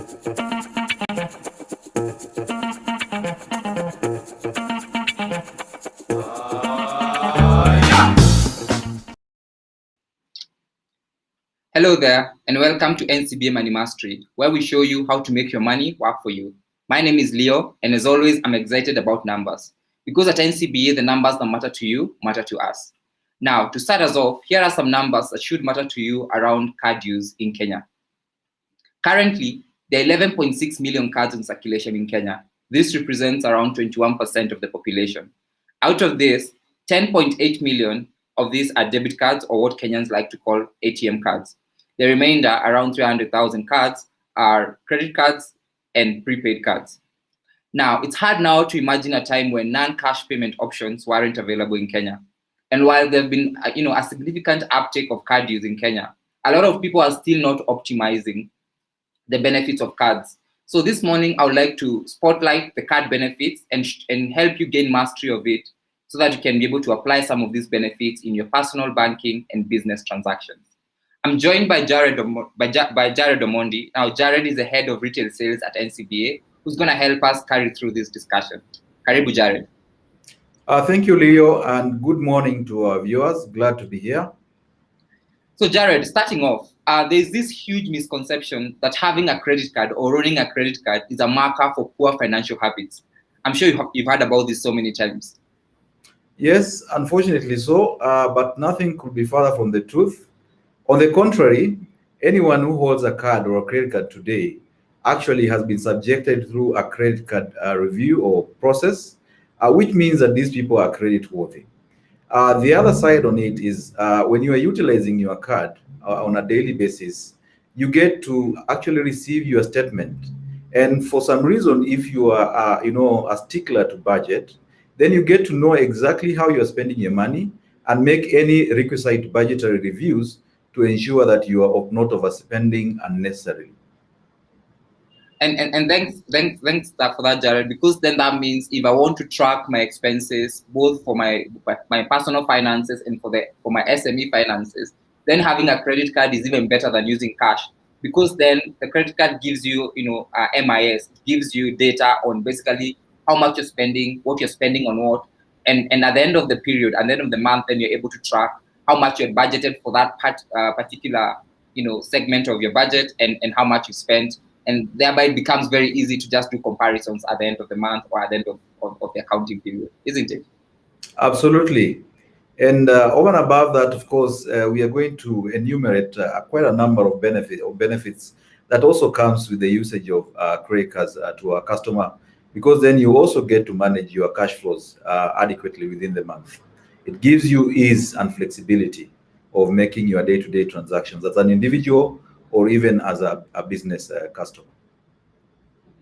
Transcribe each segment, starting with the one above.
Hello there, and welcome to Ncba Money Mastery, where we show you how to make your money work for you. My name is Leo, and as always, I'm excited about numbers. Because at Ncba, the numbers that matter to you matter to us. Now, to start us off, here are some numbers that should matter to you around card use in Kenya. Currently, there are 11.6 million cards in circulation in Kenya. This represents around 21% of the population. Out of this, 10.8 million of these are debit cards, or what Kenyans like to call ATM cards. The remainder, around 300,000 cards, are credit cards and prepaid cards. Now, it's hard now to imagine a time when non-cash payment options weren't available in Kenya. And while there have been a significant uptake of card use in Kenya, a lot of people are still not optimizing the benefits of cards. So this morning, I would like to spotlight the card benefits and help you gain mastery of it so that you can be able to apply some of these benefits in your personal banking and business transactions. I'm joined by Jared Omondi. Now, Jared is the head of retail sales at Ncba, who's going to help us carry through this discussion. Karibu, Jared. Thank you, Leo, and good morning to our viewers. Glad to be here. So, Jared, starting off, there's this huge misconception that having a credit card or owning a credit card is a marker for poor financial habits. I'm sure you've heard about this so many times. Yes, unfortunately so, but nothing could be further from the truth. On the contrary, anyone who holds a card or a credit card today actually has been subjected through a credit card review or process, which means that these people are credit worthy. The other side on it is when you are utilizing your card on a daily basis, you get to actually receive your statement. And for some reason, if you are a stickler to budget, then you get to know exactly how you're spending your money and make any requisite budgetary reviews to ensure that you are not overspending unnecessarily. And thanks for that, Jared, because then that means if I want to track my expenses, both for my personal finances and for my SME finances, then having a credit card is even better than using cash, because then the credit card gives you, MIS, gives you data on basically how much you're spending, what you're spending on what, and at the end of the period, at the end of the month, then you're able to track how much you're budgeted for that particular segment of your budget and how much you spent, and thereby it becomes very easy to just do comparisons at the end of the month or at the end of the accounting period, isn't it? Absolutely. And over and above that, of course, we are going to enumerate quite a number of benefits that also comes with the usage of credit cards to our customer, because then you also get to manage your cash flows adequately within the month. It gives you ease and flexibility of making your day-to-day transactions as an individual or even as a business customer.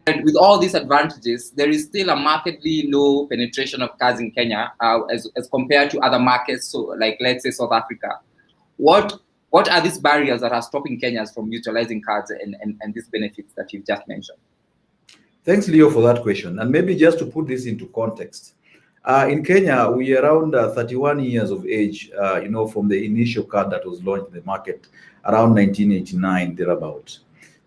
And with all these advantages, there is still a markedly low penetration of cards in Kenya as compared to other markets, so like let's say South Africa. What are these barriers that are stopping Kenyans from utilizing cards and these benefits that you've just mentioned? Thanks, Leo, for that question. And maybe just to put this into context, in Kenya, we are around 31 years of age, from the initial card that was launched in the market around 1989, thereabout.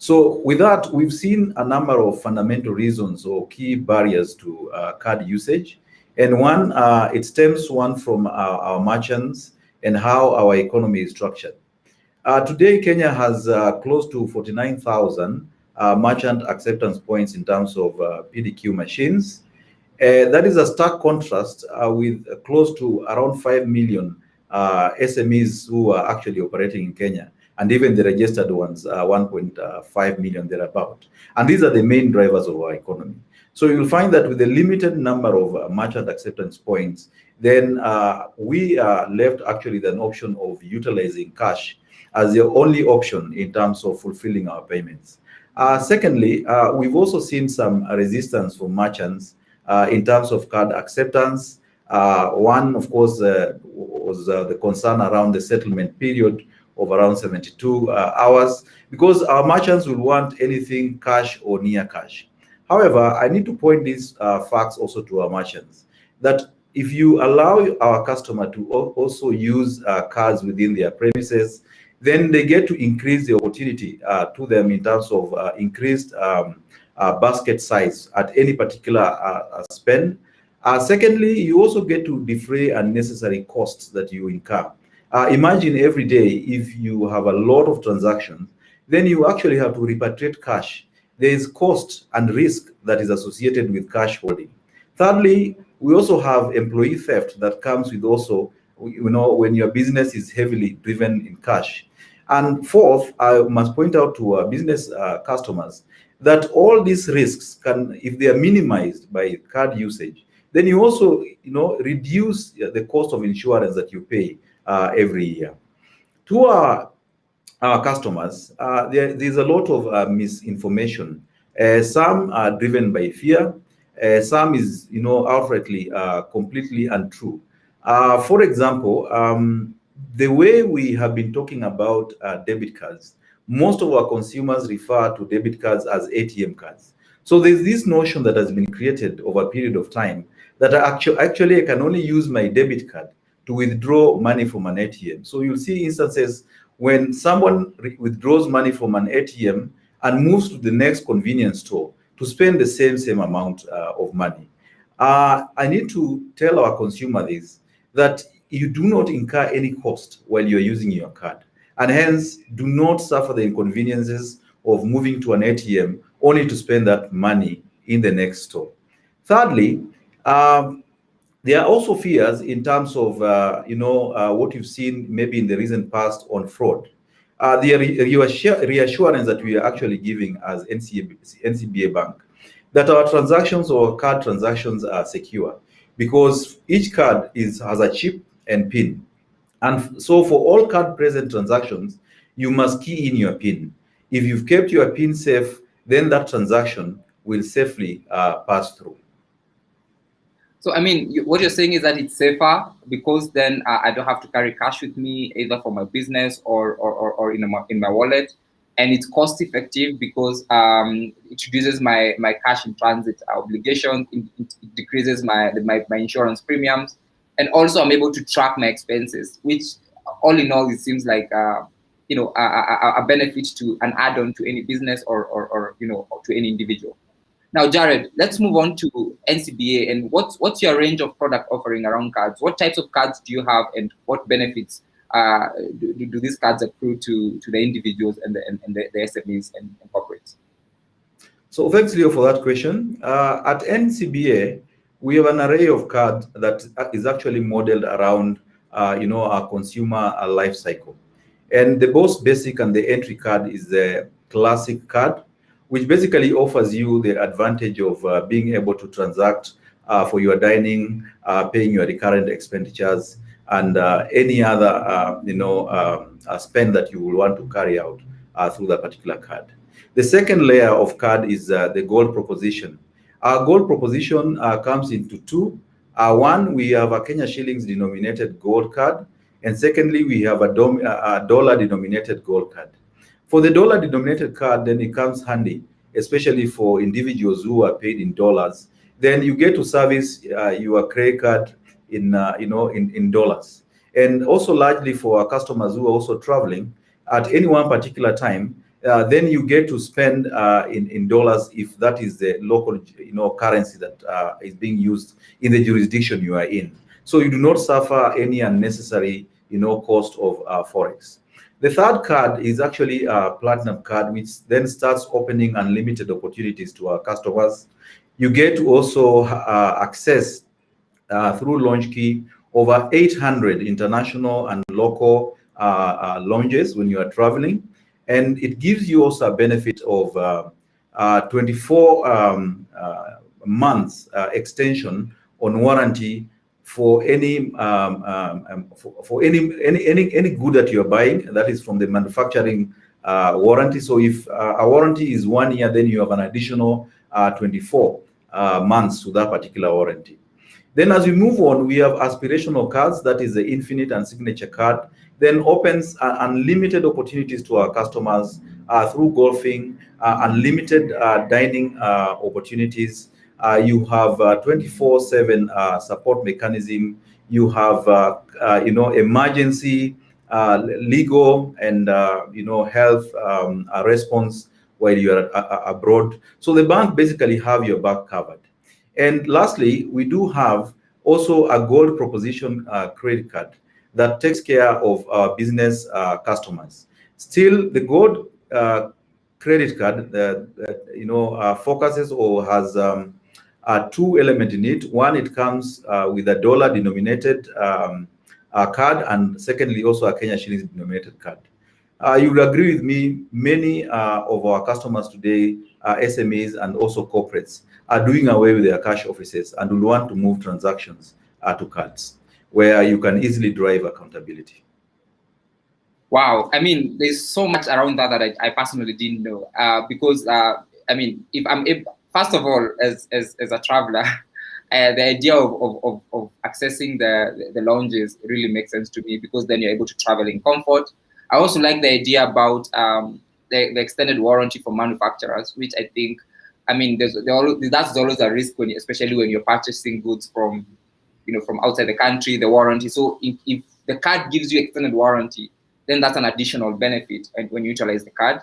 So with that, we've seen a number of fundamental reasons or key barriers to card usage. And one, it stems from our merchants and how our economy is structured. Today, Kenya has close to 49,000 merchant acceptance points in terms of PDQ machines. That is a stark contrast with close to around 5 million SMEs who are actually operating in Kenya, and even the registered ones, 1.5 million thereabout. And these are the main drivers of our economy. So you'll find that with a limited number of merchant acceptance points, then we are left actually with an option of utilizing cash as the only option in terms of fulfilling our payments. Secondly, we've also seen some resistance from merchants in terms of card acceptance. One, of course, was the concern around the settlement period of around 72 hours, because our merchants will want anything cash or near cash. However, I need to point these facts also to our merchants, that if you allow our customer to also use cards within their premises, then they get to increase the opportunity to them in terms of increased basket size at any particular spend. Secondly, you also get to defray unnecessary costs that you incur. Imagine every day if you have a lot of transactions, then you actually have to repatriate cash. There is cost and risk that is associated with cash holding. Thirdly, we also have employee theft that comes with also, when your business is heavily driven in cash. And fourth, I must point out to our business customers that all these risks can, if they are minimized by card usage, then you also, reduce the cost of insurance that you pay every year. To our customers, there's a lot of misinformation. Some are driven by fear. Some is, outrightly completely untrue. For example, the way we have been talking about debit cards, most of our consumers refer to debit cards as ATM cards. So there's this notion that has been created over a period of time that actually I can only use my debit card to withdraw money from an ATM. So you'll see instances when someone withdraws money from an ATM and moves to the next convenience store to spend the same amount of money. I need to tell our consumer this, that you do not incur any cost while you're using your card, and hence do not suffer the inconveniences of moving to an ATM only to spend that money in the next store. Thirdly, there are also fears in terms of what you've seen maybe in the recent past on fraud. The reassurance that we are actually giving as Ncba Bank, that our transactions or card transactions are secure, because each card has a chip and PIN. And so for all card present transactions, you must key in your PIN. If you've kept your PIN safe, then that transaction will safely pass through. So, I mean, what you're saying is that it's safer because then I don't have to carry cash with me either for my business or in my wallet. And it's cost effective because it reduces my cash in transit obligation. It decreases my insurance premiums. And also I'm able to track my expenses, which all in all, it seems like, a benefit to an add-on to any business or to any individual. Now, Jared, let's move on to Ncba, and what's your range of product offering around cards? What types of cards do you have, and what benefits do these cards accrue to the individuals and the SMEs and corporates? So thanks, Leo, for that question. At Ncba, we have an array of cards that is actually modeled around our consumer life cycle. And the most basic and the entry card is the classic card, which basically offers you the advantage of being able to transact for your dining, paying your recurrent expenditures, and any other spend that you will want to carry out through that particular card. The second layer of card is the gold proposition. Our gold proposition comes into two. One, we have a Kenya shillings denominated gold card, and secondly, we have a dollar denominated gold card. For the dollar denominated card, then it comes handy, especially for individuals who are paid in dollars. Then you get to service your credit card in dollars. And also largely for our customers who are also traveling at any one particular time, then you get to spend in dollars if that is the local currency that is being used in the jurisdiction you are in. So you do not suffer any unnecessary cost of Forex. The third card is actually a platinum card, which then starts opening unlimited opportunities to our customers. You get to also access through LaunchKey over 800 international and local lounges when you are traveling. And it gives you also a benefit of 24 months extension on warranty for any any good that you're buying, that is from the manufacturing warranty. So if a warranty is 1 year, then you have an additional 24 months to that particular warranty. Then as we move on, we have aspirational cards, that is the infinite and signature card, then opens unlimited opportunities to our customers through golfing, unlimited dining opportunities. You have 24/7 support mechanism. You have emergency legal and health response while you are abroad. So the bank basically have your back covered. And lastly, we do have also a gold proposition credit card that takes care of our business customers. Still, the gold credit card focuses or has two elements in it. One, it comes with a dollar denominated card, and secondly, also a Kenya shillings denominated card. You will agree with me, many of our customers today, SMEs and also corporates, are doing away with their cash offices and will want to move transactions to cards, where you can easily drive accountability. Wow, I mean, there's so much around that I personally didn't know. Because I mean, if I'm able, first of all, as a traveler, the idea of accessing the lounges really makes sense to me, because then you're able to travel in comfort. I also like the idea about the extended warranty for manufacturers, which I think, I mean, that's always a risk especially when you're purchasing goods from outside the country, the warranty. So if the card gives you extended warranty, then that's an additional benefit when you utilize the card.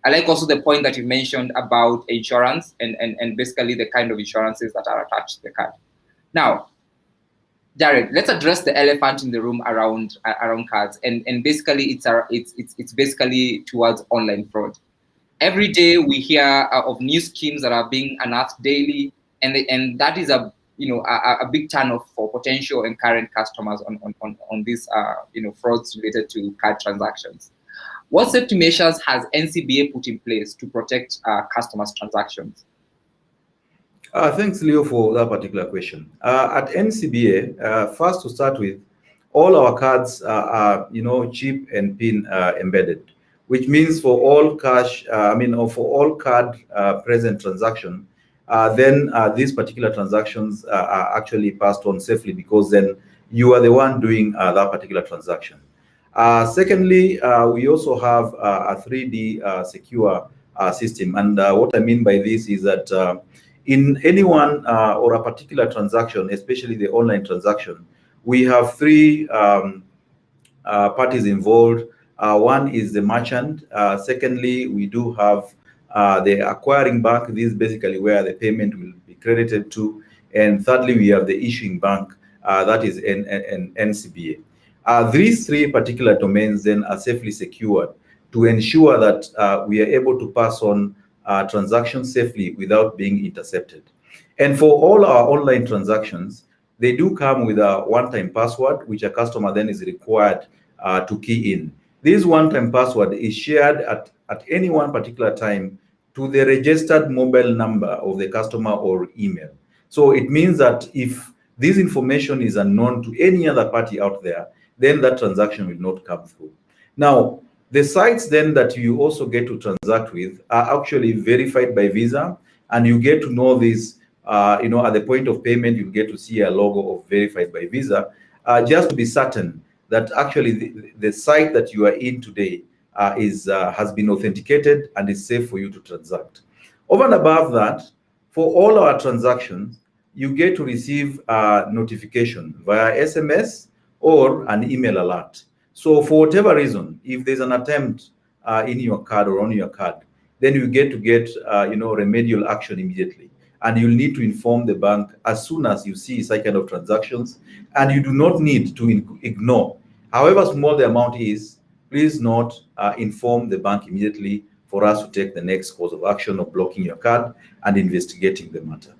I like also the point that you mentioned about insurance and basically the kind of insurances that are attached to the card. Now, Jared, let's address the elephant in the room around cards, and basically it's basically towards online fraud. Every day we hear of new schemes that are being unearthed daily, and that is a big turnoff for potential and current customers on these frauds related to card transactions. What safety measures has Ncba put in place to protect customers' transactions? Thanks, Leo, for that particular question. At Ncba, first to start with, all our cards are chip and PIN embedded, which means for all cash, or for all card present transaction, then these particular transactions are actually passed on safely, because then you are the one doing that particular transaction. Secondly, we also have a 3D secure system, and what I mean by this is that in any one or a particular transaction, especially the online transaction, we have three parties involved. One is the merchant. Secondly, we do have the acquiring bank. This is basically where the payment will be credited to. And thirdly, we have the issuing bank, that is Ncba. These three particular domains then are safely secured to ensure that we are able to pass on transactions safely without being intercepted. And for all our online transactions, they do come with a one-time password, which a customer then is required to key in. This one-time password is shared at any one particular time to the registered mobile number of the customer or email. So it means that if this information is unknown to any other party out there, then that transaction will not come through. Now, the sites then that you also get to transact with are actually verified by Visa, and you get to know this, at the point of payment, you get to see a logo of verified by Visa, just to be certain that actually the site that you are in today has been authenticated and is safe for you to transact. Over and above that, for all our transactions, you get to receive a notification via SMS or an email alert. So for whatever reason, if there's an attempt in your card or on your card, then you get remedial action immediately. And you'll need to inform the bank as soon as you see such kind of transactions. And you do not need to ignore. However small the amount is, please not inform the bank immediately for us to take the next course of action of blocking your card and investigating the matter.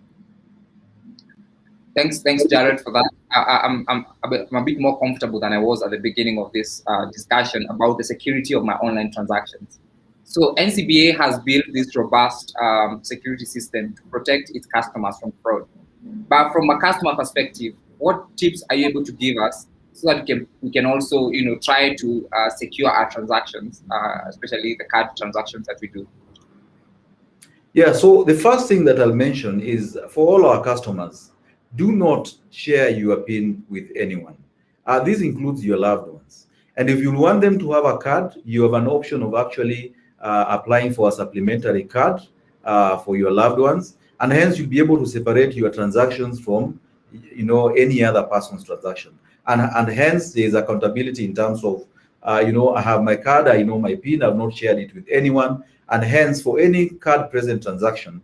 Thanks, Jared, for that. I'm a bit more comfortable than I was at the beginning of this discussion about the security of my online transactions. So Ncba has built this robust security system to protect its customers from fraud. But from a customer perspective, what tips are you able to give us so that we can also try to secure our transactions, especially the card transactions that we do? Yeah, so the first thing that I'll mention is for all our customers, do not share your PIN with anyone. This includes your loved ones. And if you want them to have a card, you have an option of actually applying for a supplementary card for your loved ones. And hence you'll be able to separate your transactions from any other person's transaction. And hence there's accountability in terms of I have my card, I know my PIN, I've not shared it with anyone, and hence for any card present transaction,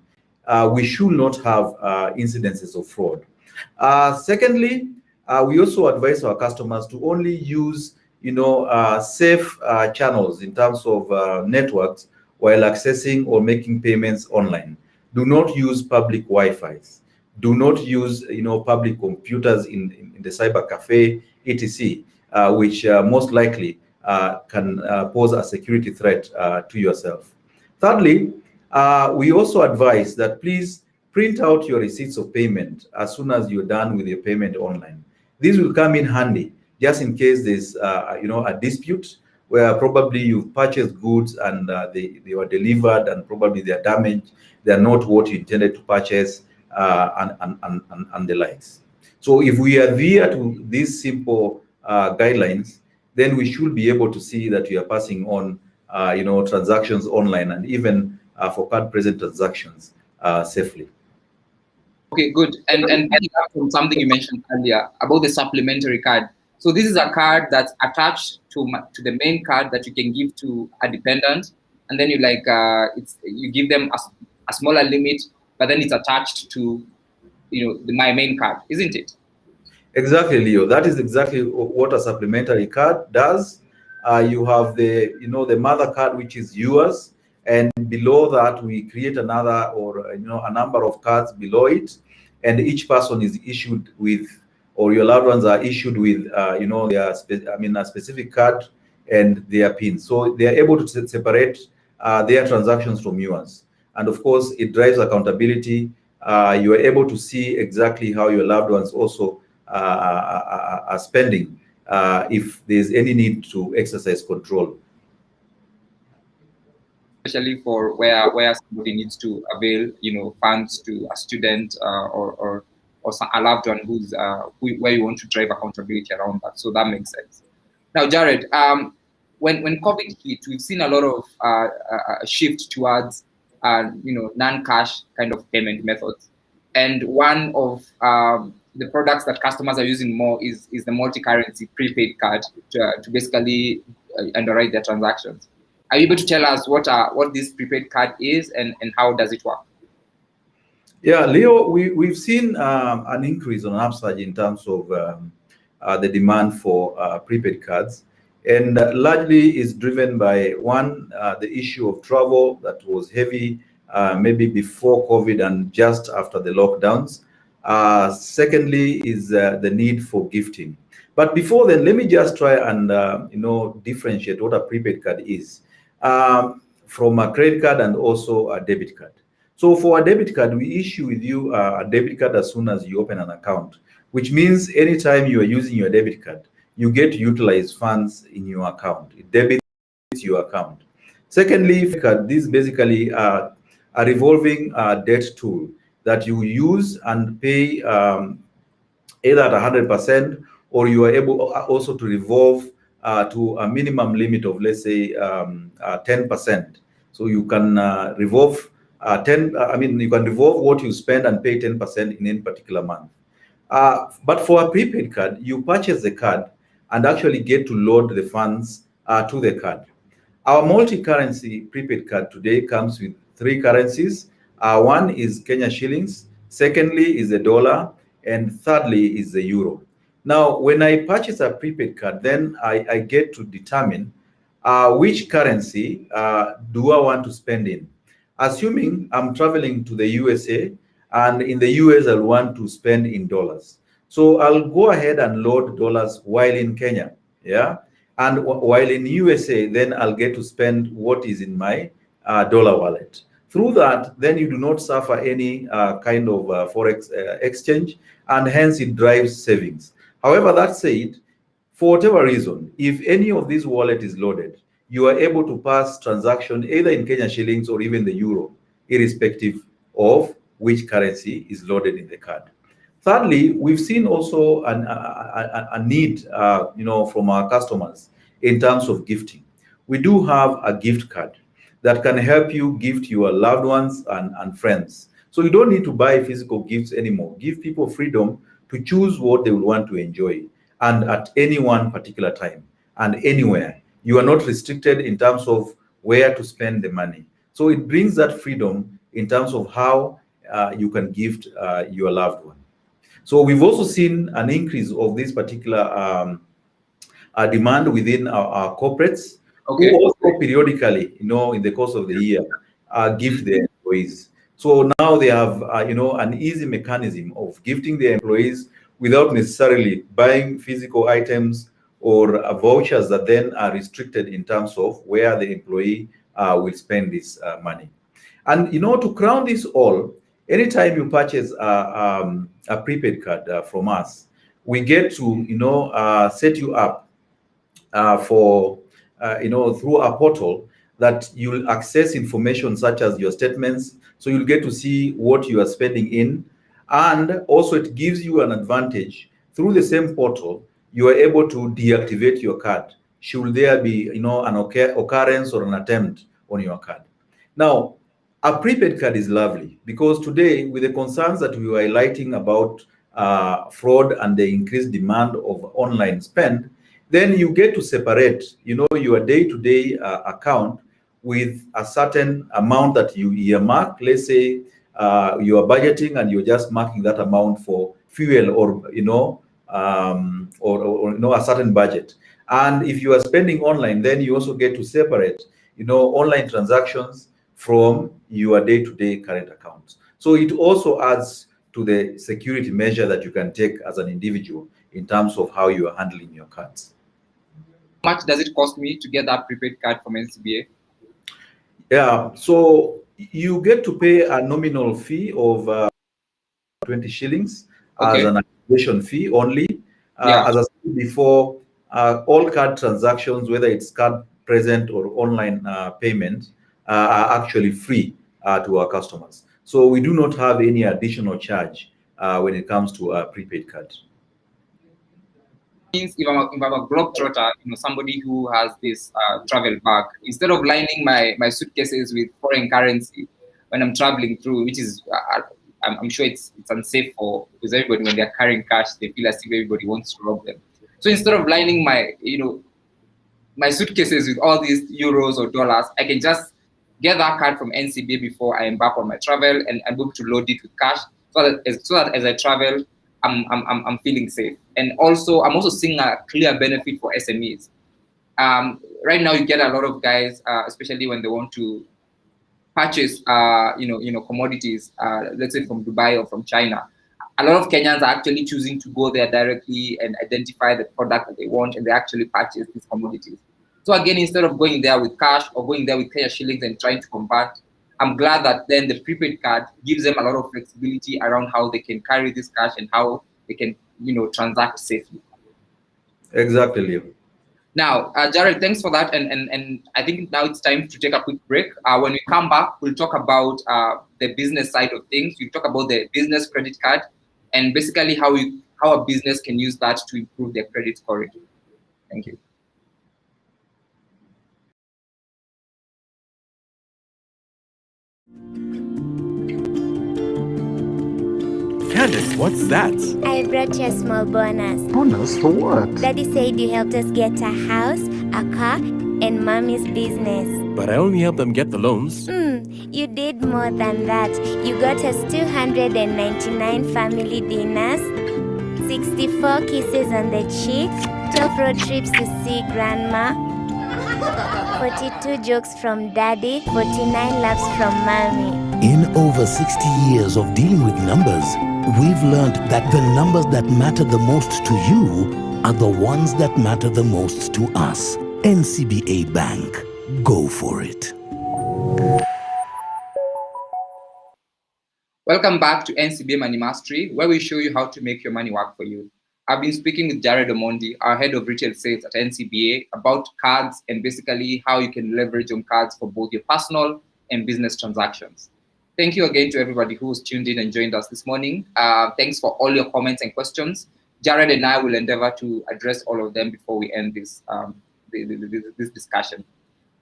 we should not have incidences of fraud. Secondly, we also advise our customers to only use safe channels in terms of networks while accessing or making payments online. Do not use public Wi-Fi's. Do not use public computers in the cyber cafe, etc., which most likely can pose a security threat to yourself. Thirdly, we also advise that please print out your receipts of payment as soon as you're done with your payment online. This will come in handy just in case there's a dispute where probably you've purchased goods and they were delivered and probably they are damaged, they are not what you intended to purchase, and the likes. So if we adhere to these simple guidelines, then we should be able to see that we are passing on transactions online and even for card present transactions safely. Okay, good. And picking up from something you mentioned earlier about the supplementary card. So this is a card that's attached to the main card that you can give to a dependent, and then you give them a smaller limit, but then it's attached to my main card, isn't it? Exactly, Leo. That is exactly what a supplementary card does. You have the mother card, which is yours, and below that we create another or a number of cards below it, and each person is issued with, or your loved ones are issued with a specific card and their PIN. So they are able to separate their transactions from yours. And of course, it drives accountability. You are able to see exactly how your loved ones also are spending if there's any need to exercise control. Especially for where somebody needs to avail funds to a student or a loved one where you want to drive accountability around that. So that makes sense. Now, Jared, when COVID hit, we've seen a lot of shift towards non-cash kind of payment methods, and one of the products that customers are using more is the multi-currency prepaid card to basically underwrite their transactions. Are you able to tell us what this prepaid card is and how does it work? Yeah, Leo, we've seen an increase on an upsurge in terms of the demand for prepaid cards, and largely is driven by one, the issue of travel that was heavy maybe before COVID and just after the lockdowns. Secondly is the need for gifting. But before then, let me just try and differentiate what a prepaid card is from a credit card and also a debit card. So for a debit card, we issue with you a debit card as soon as you open an account, which means anytime you are using your debit card, you get to utilize funds in your account. It debits your account. Secondly, this is basically a revolving debt tool that you use and pay either at 100%, or you are able also to revolve to a minimum limit of, let's say, 10%. So you can revolve you can revolve what you spend and pay 10% in any particular month. But for a prepaid card, you purchase the card and actually get to load the funds to the card. Our multi-currency prepaid card today comes with 3 currencies. One is Kenya shillings, secondly is the dollar, and thirdly is the euro. Now, when I purchase a prepaid card, then I get to determine which currency do I want to spend in. Assuming I'm traveling to the USA, and in the US I'll want to spend in dollars. So I'll go ahead and load dollars while in Kenya, yeah? And while in USA, then I'll get to spend what is in my dollar wallet. Through that, then you do not suffer any kind of forex exchange, and hence it drives savings. However, that said, for whatever reason, if any of this wallet is loaded, you are able to pass transaction either in Kenya shillings or even the euro, irrespective of which currency is loaded in the card. Thirdly, we've seen also a need, from our customers in terms of gifting. We do have a gift card that can help you gift your loved ones and friends. So you don't need to buy physical gifts anymore. Give people freedom to choose what they will want to enjoy, and at any one particular time and anywhere. You are not restricted in terms of where to spend the money. So it brings that freedom in terms of how you can gift your loved one. So we've also seen an increase of this particular demand within our corporates, Okay. who also periodically, in the course of the year, gift their employees. So now they have, an easy mechanism of gifting their employees without necessarily buying physical items or vouchers that then are restricted in terms of where the employee will spend this money. And to crown this all, anytime you purchase a prepaid card from us, we get to set you up for through a portal that you'll access information such as your statements. So you'll get to see what you are spending in, and also it gives you an advantage through the same portal. You are able to deactivate your card should there be an occurrence or an attempt on your card. Now, a prepaid card is lovely because today, with the concerns that we were highlighting about fraud and the increased demand of online spend, then you get to separate, your day-to-day account with a certain amount that you earmark. Let's say you are budgeting and you're just marking that amount for fuel or a certain budget. And if you are spending online, then you also get to separate, online transactions from your day-to-day current accounts. So it also adds to the security measure that you can take as an individual in terms of how you are handling your cards. How much does it cost me to get that prepaid card from Ncba? Yeah, so you get to pay a nominal fee of 20 shillings as an activation fee only. As I said before, all card transactions, whether it's card present or online payment, are actually free to our customers. So we do not have any additional charge when it comes to a prepaid card. Means if I'm a globetrotter, somebody who has this travel bag, instead of lining my suitcases with foreign currency when I'm traveling through, which is I'm sure it's unsafe because everybody, when they're carrying cash, they feel as if everybody wants to rob them. So instead of lining my suitcases with all these euros or dollars, I can just get that card from Ncba before I embark on my travel, and I'm able to load it with cash, so that as I travel, I'm feeling safe. And also, I'm also seeing a clear benefit for SMEs. Right now, you get a lot of guys, especially when they want to purchase, commodities, let's say from Dubai or from China. A lot of Kenyans are actually choosing to go there directly and identify the product that they want, and they actually purchase these commodities. So again, instead of going there with cash or going there with Kenya shillings and trying to convert, I'm glad that then the prepaid card gives them a lot of flexibility around how they can carry this cash and how they can, transact safely. Exactly, Leo. Now, Jared, thanks for that. And I think now it's time to take a quick break. When we come back, we'll talk about the business side of things. We'll talk about the business credit card and basically how a business can use that to improve their credit scoring. Thank you. Candace, what's that? I brought you a small bonus. Bonus for what? Daddy said you helped us get a house, a car, and Mommy's business. But I only helped them get the loans. You did more than that. You got us 299 family dinners, 64 kisses on the cheek, 12 road trips to see Grandma, 42 jokes from Daddy, 49 laughs from Mommy. In over 60 years of dealing with numbers, we've learned that the numbers that matter the most to you are the ones that matter the most to us. NCBA Bank. Go for it. Welcome back to Ncba Money Mastery, where we show you how to make your money work for you. I've been speaking with Jared Omondi, our head of retail sales at Ncba, about cards and basically how you can leverage on cards for both your personal and business transactions. Thank you again to everybody who's tuned in and joined us this morning. Thanks for all your comments and questions. Jared and I will endeavor to address all of them before we end this this discussion.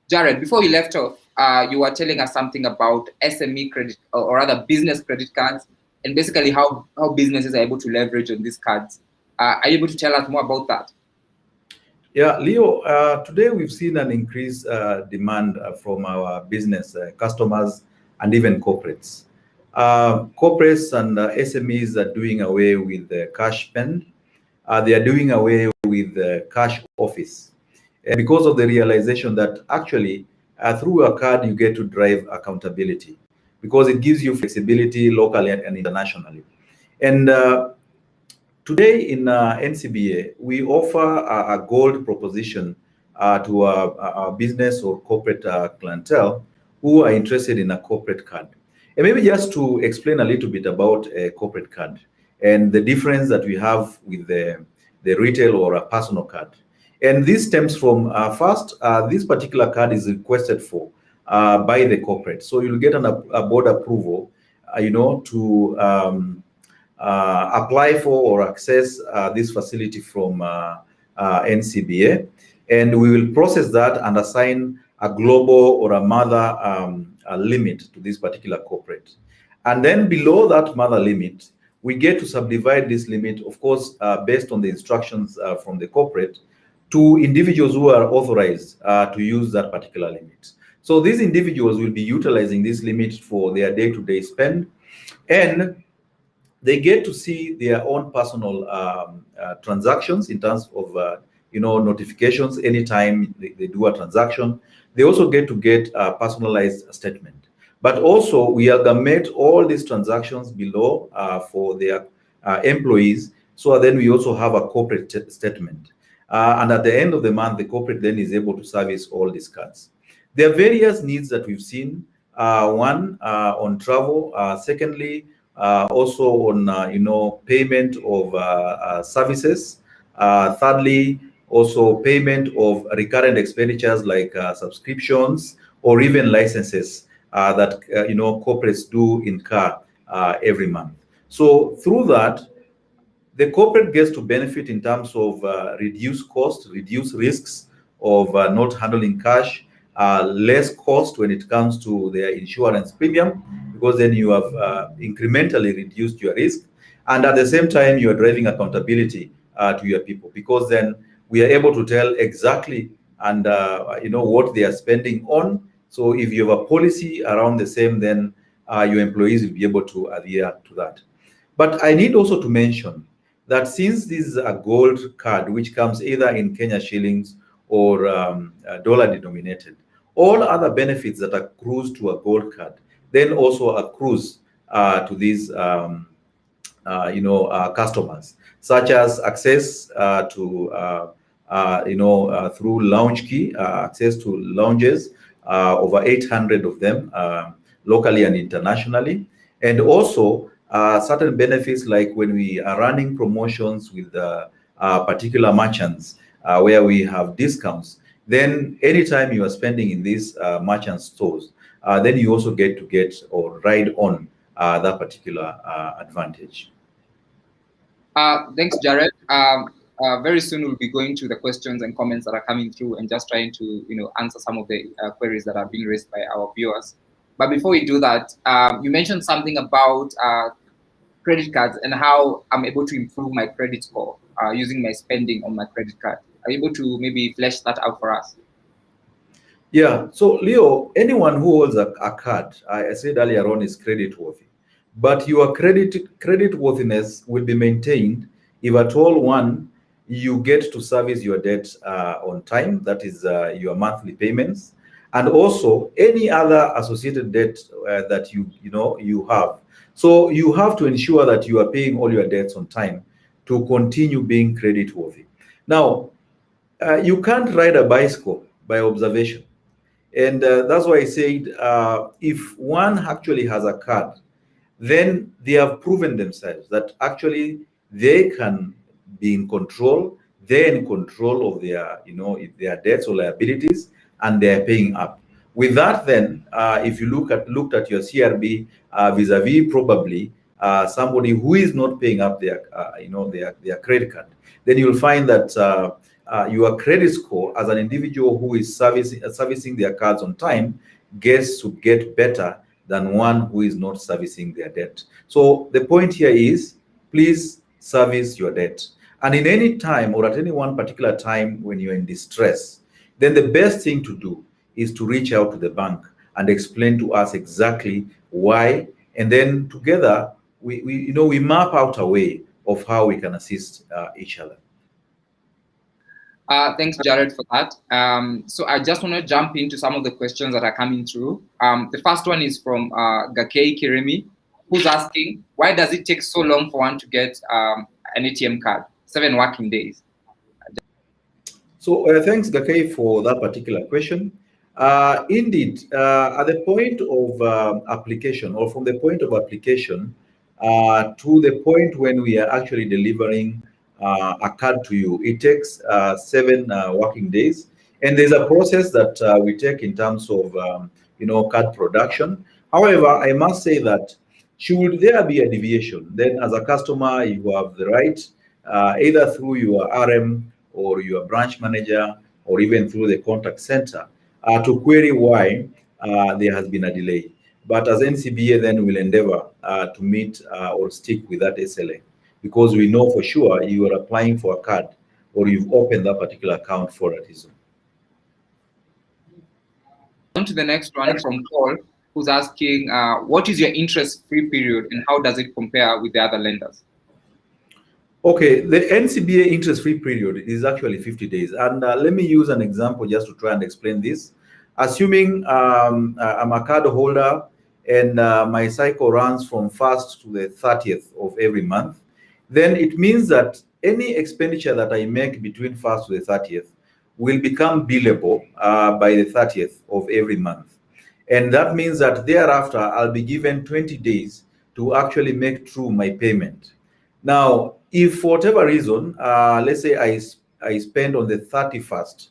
Jared, before you left off, you were telling us something about SME credit, or rather business credit cards, and basically how businesses are able to leverage on these cards. Are you able to tell us more about that? Yeah, Leo, today we've seen an increased demand from our business customers and even corporates. Corporates and SMEs are doing away with the cash spend. They are doing away with the cash office because of the realization that actually through a card you get to drive accountability because it gives you flexibility locally and internationally. And today in Ncba, we offer a gold proposition to our business or corporate clientele who are interested in a corporate card. And maybe just to explain a little bit about a corporate card and the difference that we have with the retail or a personal card. And this stems from first, this particular card is requested for by the corporate. So you'll get a board approval, to apply for or access this facility from Ncba, and we will process that and assign a global or a mother limit to this particular corporate. And then below that mother limit, we get to subdivide this limit, of course, based on the instructions from the corporate, to individuals who are authorized to use that particular limit. So these individuals will be utilizing this limit for their day-to-day spend, and they get to see their own personal transactions in terms of notifications anytime they do a transaction. They also get to get a personalized statement. But also we aggregate all these transactions below for their employees. So then we also have a corporate statement. And at the end of the month, the corporate then is able to service all these cards. There are various needs that we've seen. One, on travel. Secondly, also on payment of services. Thirdly, also payment of recurrent expenditures like subscriptions or even licenses that corporates do incur every month. So through that, the corporate gets to benefit in terms of reduced cost, reduced risks of not handling cash, less cost when it comes to their insurance premium, because then you have incrementally reduced your risk. And at the same time, you are driving accountability to your people, because then we are able to tell exactly and what they are spending on. So if you have a policy around the same, then your employees will be able to adhere to that. But I need also to mention that since this is a gold card, which comes either in Kenya shillings or dollar denominated, all other benefits that accrues to a gold card then also accrues to these customers, such as access to through lounge key, access to lounges, over 800 of them locally and internationally, and also certain benefits like when we are running promotions with particular merchants where we have discounts, then anytime you are spending in these merchant stores, then you also get or ride on that particular advantage. Thanks, Jared. Very soon we'll be going to the questions and comments that are coming through and just trying to answer some of the queries that are being raised by our viewers. But before we do that, you mentioned something about credit cards and how I'm able to improve my credit score using my spending on my credit card. Are you able to maybe flesh that out for us? Yeah, so Leo, anyone who holds a card, I said earlier on, is credit worthy. But your credit worthiness will be maintained if at all, one, you get to service your debt on time, that is your monthly payments, and also any other associated debt that you have. So you have to ensure that you are paying all your debts on time to continue being credit worthy. Now, you can't ride a bicycle by observation. And that's why I said if one actually has a card, then they have proven themselves that actually they can be in control. They're in control of their, their debts or liabilities, and they're paying up. With that, then, if you looked at your CRB vis-a-vis probably somebody who is not paying up their, their credit card, then you'll find that your credit score as an individual who is servicing their cards on time gets to get better than one who is not servicing their debt. So the point here is, please service your debt. And in any time or at any one particular time when you're in distress, then the best thing to do is to reach out to the bank and explain to us exactly why. And then together, we map out a way of how we can assist each other. Thanks, Jared, for that. So I just want to jump into some of the questions that are coming through. The first one is from Gakei Kiremi, who's asking, why does it take so long for one to get an ATM card? 7 working days. So thanks, Gakei, for that particular question. Indeed, at the point of application, or from the point of application to the point when we are actually delivering a card to you, it takes 7 working days. And there's a process that we take in terms of card production. However, I must say that should there be a deviation, then as a customer, you have the right, either through your RM or your branch manager, or even through the contact center, to query why there has been a delay. But as NCBA, then we'll endeavor to meet or stick with that SLA, because we know for sure you are applying for a card or you've opened that particular account for a reason. On to the next one from Paul, who's asking, what is your interest-free period and how does it compare with the other lenders? Okay, the NCBA interest-free period is actually 50 days. And let me use an example just to try and explain this. Assuming I'm a card holder and my cycle runs from 1st to the 30th of every month, then it means that any expenditure that I make between 1st to the 30th will become billable by the 30th of every month. And that means that thereafter, I'll be given 20 days to actually make true my payment. Now, if for whatever reason, let's say I spend on the 31st,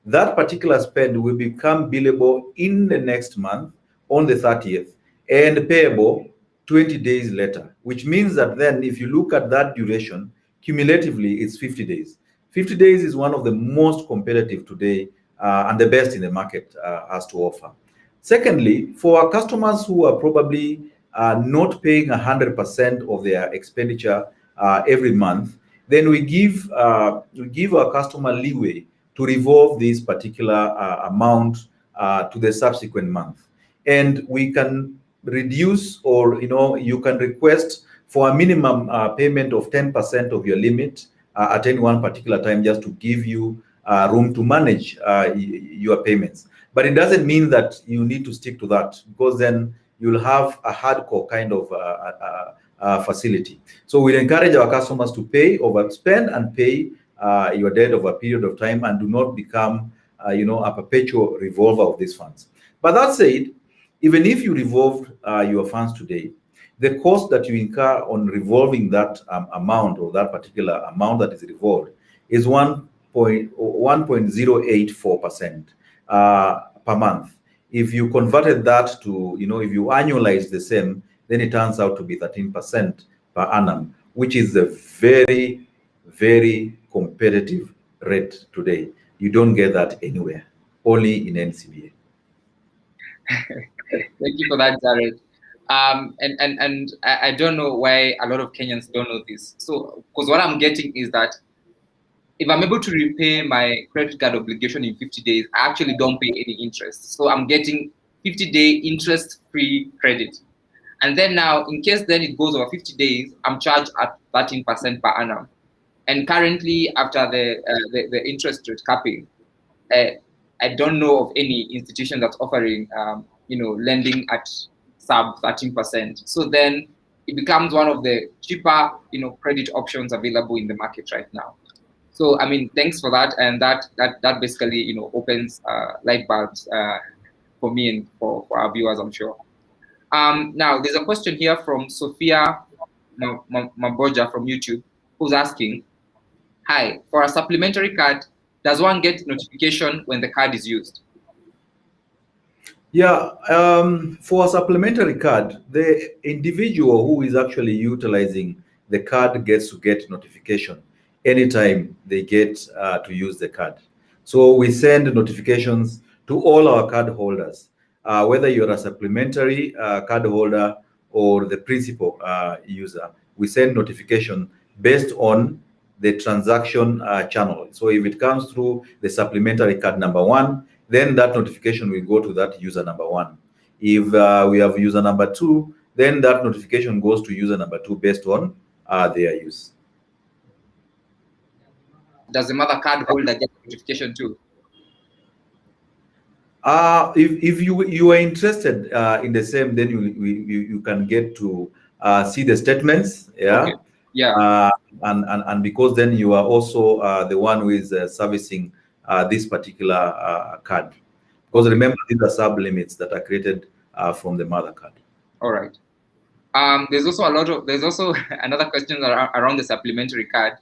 that particular spend will become billable in the next month on the 30th and payable 20 days later, which means that then if you look at that duration, cumulatively it's 50 days. 50 days is one of the most competitive today and the best in the market has to offer. Secondly, for our customers who are probably not paying 100% of their expenditure every month, then we give our customer leeway to revolve this particular amount to the subsequent month. And we can reduce, or you can request for a minimum payment of 10% of your limit at any one particular time, just to give you room to manage your payments. But it doesn't mean that you need to stick to that, because then you'll have a hardcore kind of facility. So we encourage our customers to pay, overspend, and pay your debt over a period of time, and do not become a perpetual revolver of these funds. But that said, even if you revolve your funds today, the cost that you incur on revolving that amount, or that particular amount that is revolved, is 1.084% per month. If you converted that to, if you annualize the same, then it turns out to be 13% per annum, which is a very, very competitive rate today. You don't get that anywhere, only in NCBA. Thank you for that, Jared. And I don't know why a lot of Kenyans don't know this. So, because what I'm getting is that if I'm able to repay my credit card obligation in 50 days, I actually don't pay any interest. So I'm getting 50-day interest-free credit. And then now, in case then it goes over 50 days, I'm charged at 13% per annum. And currently, after the interest rate capping, I don't know of any institution that's offering, lending at sub 13%. So then it becomes one of the cheaper, credit options available in the market right now. So, I mean, thanks for that. And that basically, opens light bulbs for me and for our viewers, I'm sure. Now, there's a question here from Sophia Maboja from YouTube, who's asking, hi, for a supplementary card, does one get notification when the card is used? Yeah, for a supplementary card, the individual who is actually utilizing the card gets to get notification anytime they get to use the card. So we send notifications to all our card holders, whether you're a supplementary card holder or the principal user. We send notification based on the transaction channel. So if it comes through the supplementary card number 1, then that notification will go to that user number 1. If we have user number 2, then that notification goes to user number 2 based on their use. Does the mother card holder get notification too? If you are interested in the same, then you can get to see the statements. Yeah. Okay. Yeah. And because then you are also the one who is servicing this particular card. Because remember, these are sub limits that are created from the mother card. All right. There's also another question around the supplementary card.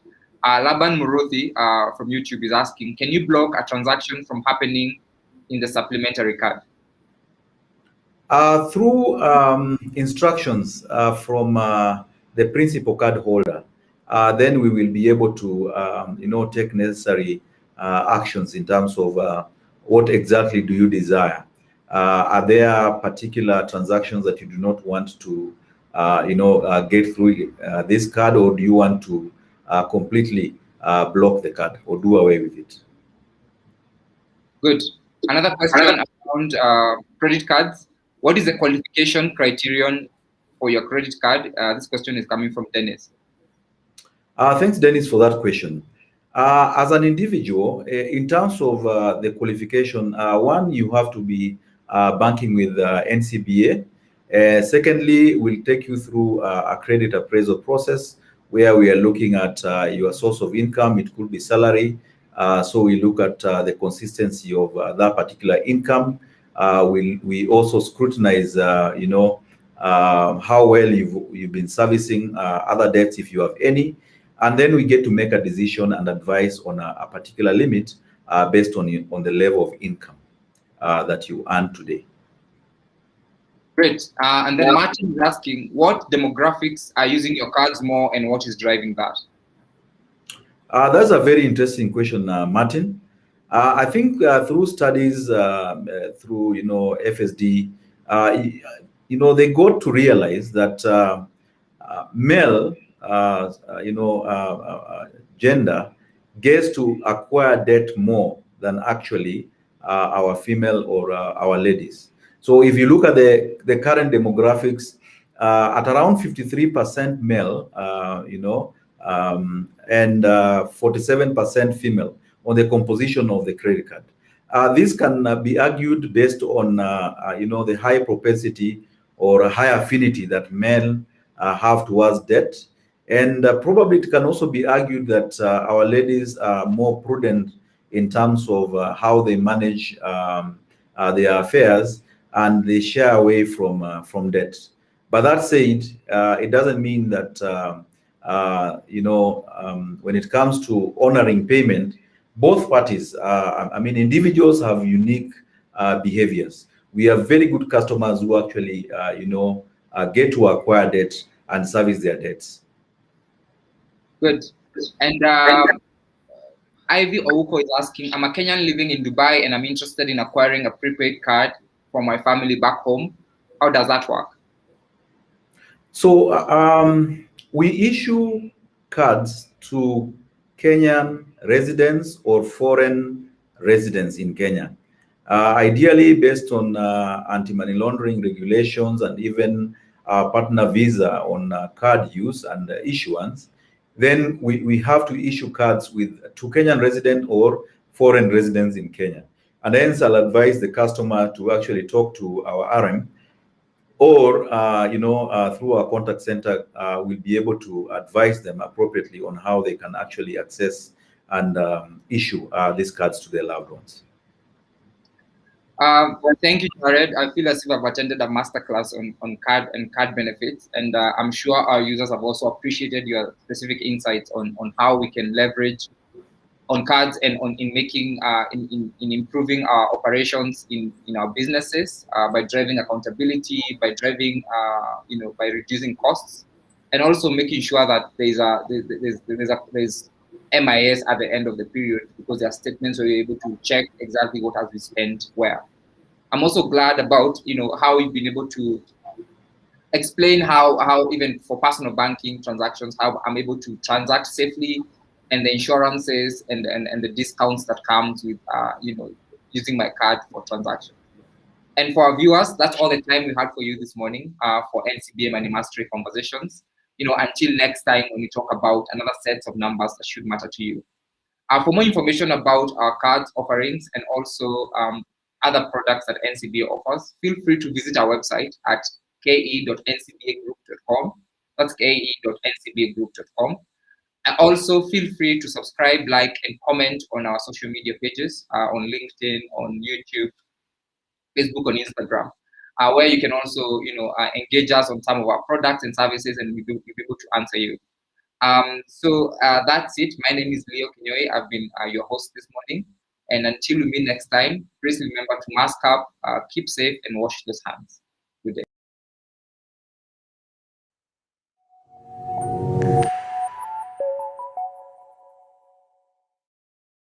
Laban Muruthi from YouTube is asking, can you block a transaction from happening in the supplementary card? Through instructions from the principal card holder, then we will be able to take necessary actions in terms of what exactly do you desire. Are there particular transactions that you do not want to get through this card, or do you want to completely block the card or do away with it? Good. Another question around credit cards. What is the qualification criterion for your credit card? This question is coming from Dennis. Thanks, Dennis, for that question. As an individual, in terms of the qualification, one, you have to be banking with Ncba. Secondly, we'll take you through a credit appraisal process where we are looking at your source of income. It could be salary. So we look at the consistency of that particular income. We also scrutinize, how well you've been servicing other debts if you have any. And then we get to make a decision and advise on a particular limit based on the level of income that you earn today. Great. And then Martin is asking, what demographics are using your cards more and what is driving that? That's a very interesting question, Martin. I think through studies, through FSD, they got to realize that male, gender gets to acquire debt more than actually our female or our ladies. So if you look at the current demographics, at around 53% male, and 47% female on the composition of the credit card. This can be argued based on the high propensity or a high affinity that men have towards debt. And probably it can also be argued that our ladies are more prudent in terms of how they manage their affairs, and they shy away from debt. But that said, it doesn't mean that when it comes to honoring payment, both parties, individuals have unique behaviors. We have very good customers who actually, get to acquire debt and service their debts. Good. And Ivy Ouko is asking, I'm a Kenyan living in Dubai and I'm interested in acquiring a prepaid card for my family back home. How does that work? So we issue cards to Kenyan residents or foreign residents in Kenya. Ideally based on anti-money laundering regulations and even partner visa on card use and issuance, then we have to issue cards to Kenyan resident or foreign residents in Kenya. And hence I'll advise the customer to actually talk to our RM, or through our contact center, we'll be able to advise them appropriately on how they can actually access and issue these cards to their loved ones. Thank you, Jared. I feel as if I've attended a masterclass on card and card benefits, and I'm sure our users have also appreciated your specific insights on how we can leverage on cards and in making in improving our operations in our businesses by driving accountability, by driving by reducing costs, and also making sure that there's MIS at the end of the period, because there are statements where you're able to check exactly what has been spent where. I'm also glad about how we've been able to explain how even for personal banking transactions, how I'm able to transact safely and the insurances and the discounts that comes with using my card for transactions. And for our viewers, that's all the time we had for you this morning for NCBA Money Mastery Conversations. Until next time when we talk about another set of numbers that should matter to you. For more information about our cards offerings and also other products that NCBA offers, feel free to visit our website at ke.ncbagroup.com. That's ke.ncbagroup.com. And also feel free to subscribe, like, and comment on our social media pages on LinkedIn, on YouTube, Facebook, on Instagram, where you can also, engage us on some of our products and services, and we'll be able to answer you. So that's it. My name is Leo Kinyoe. I've been your host this morning. And until we meet next time, please remember to mask up, keep safe, and wash those hands. Good day.